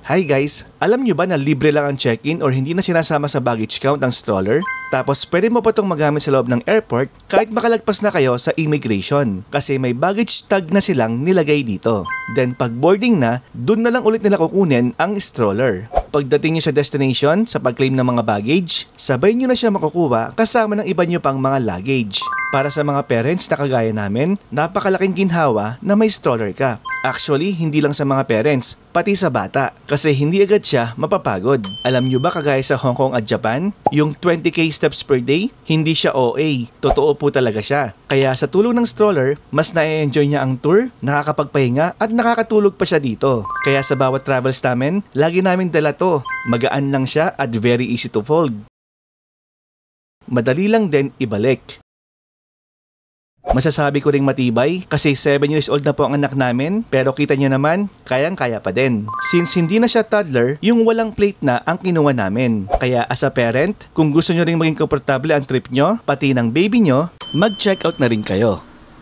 Hi guys! Alam nyo ba na libre lang ang check-in or hindi na sinasama sa baggage count ang stroller? Tapos pwede mo pa itong magamit sa loob ng airport kahit makalagpas na kayo sa immigration kasi may baggage tag na silang nilagay dito. Then pag boarding na, dun na lang ulit nila kukunin ang stroller. Pagdating nyo sa destination, sa pag-claim ng mga baggage, sabay nyo na siya makukuha kasama ng iba nyo pang mga luggage. Para sa mga parents na kagaya namin, napakalaking ginhawa na may stroller ka. Actually, hindi lang sa mga parents, pati sa bata. Kasi hindi agad siya mapapagod. Alam nyo ba kagaya sa Hong Kong at Japan, yung 20k steps per day, hindi siya OA. Totoo po talaga siya. Kaya sa tulong ng stroller, mas na-enjoy niya ang tour, nakakapagpahinga at nakakatulog pa siya dito. Kaya sa bawat travels namin, lagi namin dala to. Magaan lang siya at very easy to fold. Madali lang din ibalik. Masasabi ko ring matibay kasi 7 years old na po ang anak namin pero kita nyo naman, kayang-kaya pa din. Since hindi na siya toddler, yung walang plate na ang kinuha namin. Kaya as a parent, kung gusto nyo ring maging komportable ang trip nyo, pati ng baby nyo, mag-check out na rin kayo.